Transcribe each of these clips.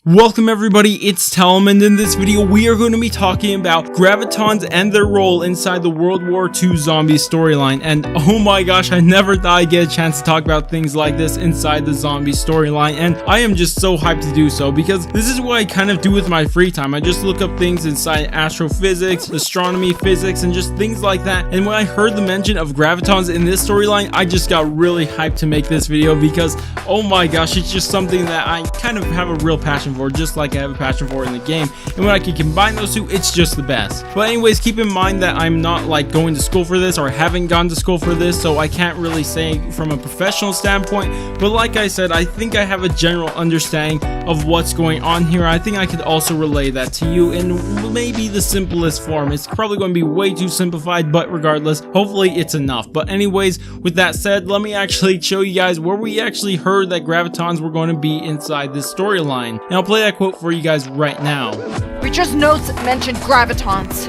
Welcome everybody, it's Talum, and in this video we are going to be talking about Gravitons and their role inside the World War II zombie storyline. And oh my gosh, I never thought I'd get a chance to talk about things like this inside the zombie storyline, and I am just so hyped to do so because this is what I kind of do with my free time. I just look up things inside astrophysics, astronomy, physics, and just things like that. And when I heard the mention of Gravitons in this storyline, I just got really hyped to make this video because oh my gosh, it's just something that I kind of have a real passion for, just like I have a passion for in the game, and when I can combine those two, it's just the best. But anyways, keep in mind that I'm not like going to school for this, or haven't gone to school for this, so I can't really say from a professional standpoint, but like I said, I think I have a general understanding of what's going on here. I think I could also relay that to you in maybe the simplest form. It's probably going to be way too simplified, but regardless, hopefully it's enough. But anyways, with that said, let me actually show you guys where we actually heard that Gravitons were going to be inside this storyline, and I'll play that quote for you guys right now. Richard's notes mentioned Gravitons.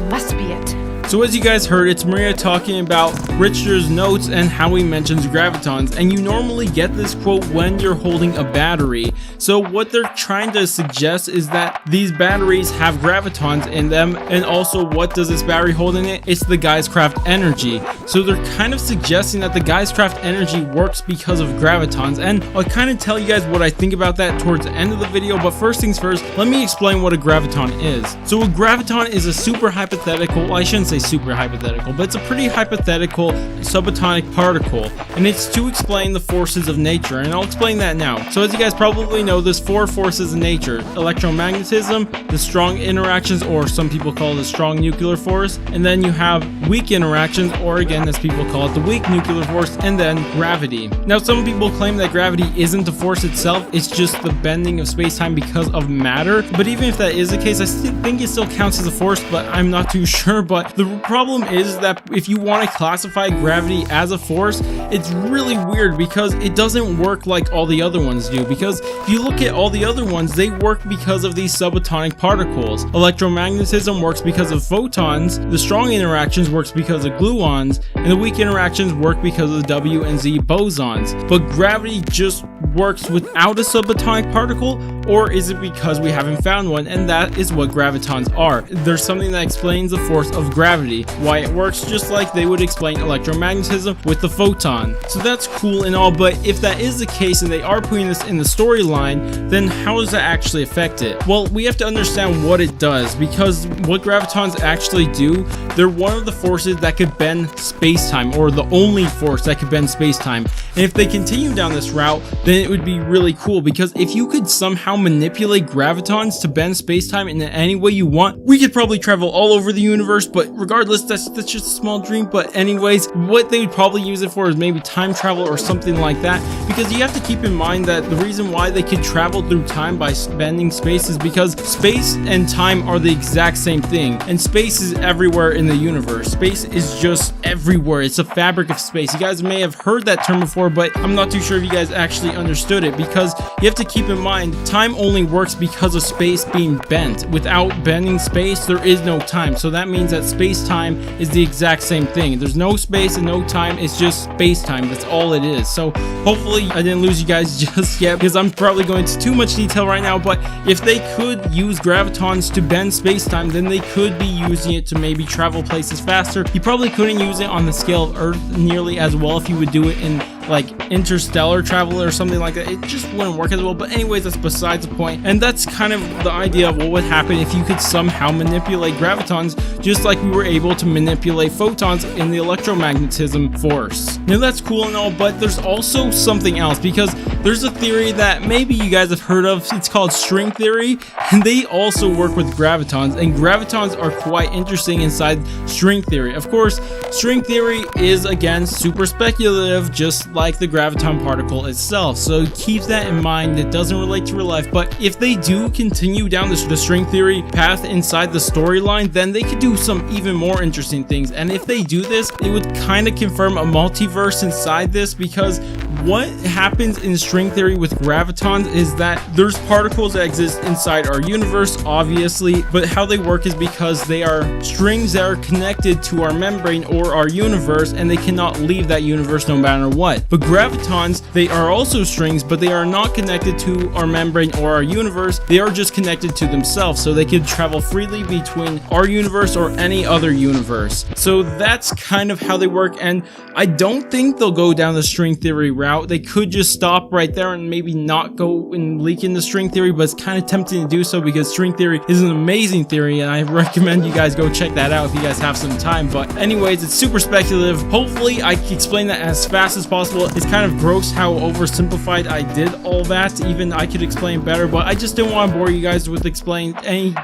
Must be it. So as you guys heard, it's Maria talking about Richter's notes and how he mentions Gravitons, and you normally get this quote when you're holding a battery. So what they're trying to suggest is that these batteries have Gravitons in them, and also what does this battery hold in it? It's the Geistkraft energy. So they're kind of suggesting that the Geistkraft energy works because of Gravitons, and I'll kind of tell you guys what I think about that towards the end of the video, but first things first, let me explain what a Graviton is. So a Graviton is a super hypothetical, well, I shouldn't say super hypothetical, but it's a pretty hypothetical subatomic particle, and it's to explain the forces of nature, and I'll explain that now. So as you guys probably know, there's four forces of nature: electromagnetism, the strong interactions, or some people call it a strong nuclear force, and then you have weak interactions, or again as people call it the weak nuclear force, and then gravity. Now some people claim that gravity isn't the force itself, it's just the bending of space-time because of matter, but even if that is the case, I still think it still counts as a force, but I'm not too sure. But the problem is that if you want to classify gravity as a force, it's really weird because it doesn't work like all the other ones do. Because if you look at all the other ones, they work because of these subatomic particles. Electromagnetism works because of photons, the strong interactions works because of gluons, and the weak interactions work because of the W and Z bosons. But gravity just works without a subatomic particle, or is it because we haven't found one? And that is what Gravitons are. There's something that explains the force of gravity, why it works, just like they would explain electromagnetism with the photon. So that's cool and all, but if that is the case and they are putting this in the storyline, then how does that actually affect it? Well, we have to understand what it does, because what Gravitons actually do, they're one of the forces that could bend space-time, or the only force that could bend space-time. And if they continue down this route, then it would be really cool, because if you could somehow manipulate Gravitons to bend space-time in any way you want, we could probably travel all over the universe. But regardless, that's just a small dream. But anyways, what they would probably use it for is maybe time travel or something like that, because you have to keep in mind that the reason why they could travel through time by bending space is because space and time are the exact same thing, and space is everywhere in the universe. Space is just everywhere. It's a fabric of space. You guys may have heard that term before, but I'm not too sure if you guys actually understood it, because you have to keep in mind time only works because of space being bent. Without bending space, there is no time. So that means that space-time is the exact same thing. There's no space and no time, it's just space-time. That's all it is. So hopefully I didn't lose you guys just yet, because I'm probably going into too much detail right now. But if they could use Gravitons to bend space-time, then they could be using it to maybe travel places faster. You probably couldn't use it on the scale of Earth nearly as well if you would do it in like interstellar travel or something like that. It just wouldn't work as well. But anyways, that's besides the point, and that's kind of the idea of what would happen if you could somehow manipulate Gravitons just like we were able to manipulate photons in the electromagnetism force. Now that's cool and all, but there's also something else, because there's a theory that maybe you guys have heard of. It's called string theory, and they also work with Gravitons, and Gravitons are quite interesting inside string theory. Of course, string theory is again super speculative, just like the Graviton particle itself, so keep that in mind. It doesn't relate to real life, but if they do continue down the string theory path inside the storyline, then they could do some even more interesting things. And if they do this, it would kind of confirm a multiverse inside this, because what happens in string theory with Gravitons is that there's particles that exist inside our universe, obviously, but how they work is because they are strings that are connected to our membrane or our universe, and they cannot leave that universe no matter what. But Gravitons, they are also strings, but they are not connected to our membrane or our universe. They are just connected to themselves, so they can travel freely between our universe or any other universe. So that's kind of how they work, and I don't think they'll go down the string theory route. They could just stop right there and maybe not go and leak into string theory, but it's kind of tempting to do so because string theory is an amazing theory, and I recommend you guys go check that out if you guys have some time. But anyways, it's super speculative. Hopefully I can explain that as fast as possible. It's kind of gross how oversimplified I did all that. Even I could explain better, but I just didn't want to bore you guys with explaining any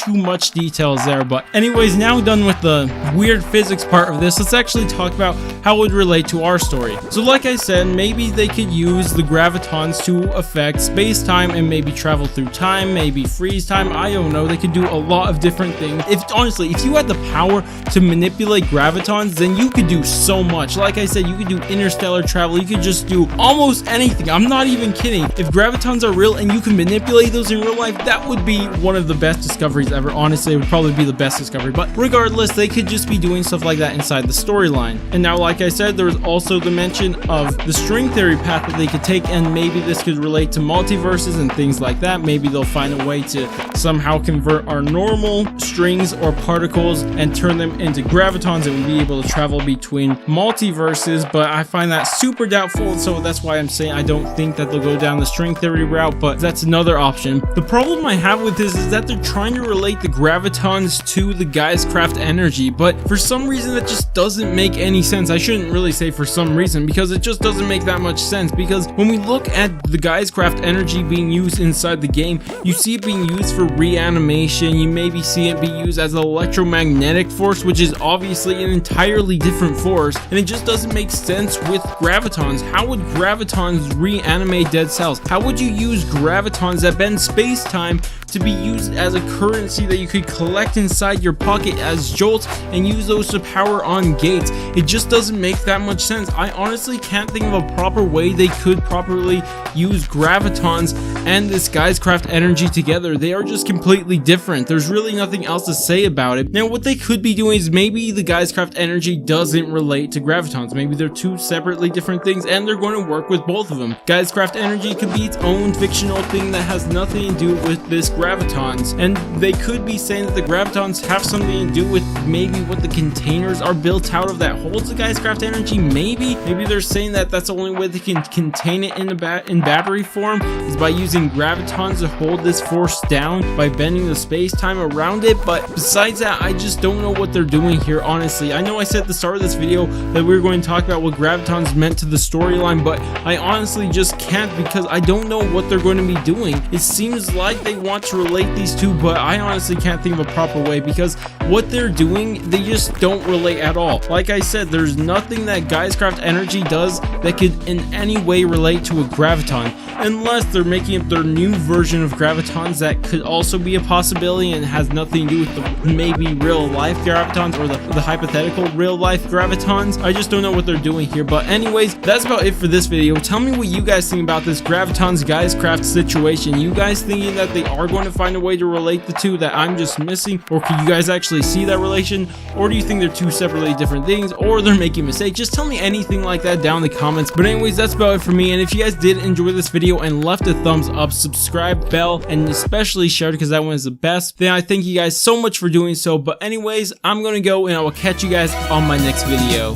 too much details there. But anyways, now done with the weird physics part of this, let's actually talk about how it would relate to our story. So like I said, maybe they could use the Gravitons to affect space-time and maybe travel through time, maybe freeze time. I don't know. They could do a lot of different things. Honestly, if you had the power to manipulate Gravitons, then you could do so much. Like I said, you could do interstellar travel. You could just do almost anything. I'm not even kidding. If Gravitons are real and you can manipulate those in real life, that would be one of the best discoveries ever. Honestly, it would probably be the best discovery. But regardless, they could just be doing stuff like that inside the storyline. And now, like I said, there's also the mention of the string theory path that they could take, and maybe this could relate to multiverses and things like that. Maybe they'll find a way to somehow convert our normal strings or particles and turn them into Gravitons, and we'll be able to travel between multiverses, but I find that super doubtful, so that's why I'm saying I don't think that they'll go down the string theory route, but that's another option. The problem I have with this is that they're trying to relate the Gravitons to the Geistkraft energy, but for some reason that just doesn't make any sense. I shouldn't really say for some reason, because it just doesn't make that much sense, because when we look at the Geistkraft energy being used inside the game, you see it being used for reanimation, you maybe see it be used as an electromagnetic force, which is obviously an entirely different force, and it just doesn't make sense with Gravitons. How would Gravitons reanimate dead cells? How would you use Gravitons that bend space-time to be used as a currency that you could collect inside your pocket as jolts and use those to power on gates? It just doesn't make that much sense. I honestly can't think of a proper way they could properly use Gravitons and this Geistkraft energy together. They are just completely different. There's really nothing else to say about it. Now, what they could be doing is maybe the Geistkraft energy doesn't relate to Gravitons. Maybe they're two separately different things and they're going to work with both of them. Geistkraft energy could be its own fictional thing that has nothing to do with this Gravitons, and they could be saying that the Gravitons have something to do with maybe what the containers are built out of that holds the Geistkraft energy. Maybe they're saying that that's the only way they can contain it in battery form is by using Gravitons to hold this force down by bending the space-time around it. But besides that, I just don't know what they're doing here, honestly. I know I said at the start of this video that we were going to talk about what Gravitons meant to the storyline, but I honestly just can't, because I don't know what they're going to be doing. It seems like they want to relate these two, but I honestly can't think of a proper way, because what they're doing, they just don't relate at all. Like I said, there's nothing that Geistkraft energy does that could in any way relate to a Graviton, unless they're making up their new version of Gravitons that could also be a possibility and has nothing to do with the maybe real life Gravitons or the hypothetical real life Gravitons. I just don't know what they're doing here. But anyways, that's about it for this video. Tell me what you guys think about this Gravitons Geistkraft situation. You guys thinking that they are going to find a way to relate the two that I'm just missing, or can you guys actually see that relation, or do you think they're two separately different things, or they're making mistakes? Just tell me anything like that down in the comments. But anyways, that's about it for me, and if you guys did enjoy this video and left a thumbs up, subscribe, bell, and especially share, because that one is the best, then I thank you guys so much for doing so. But anyways, I'm gonna go and I will catch you guys on my next video.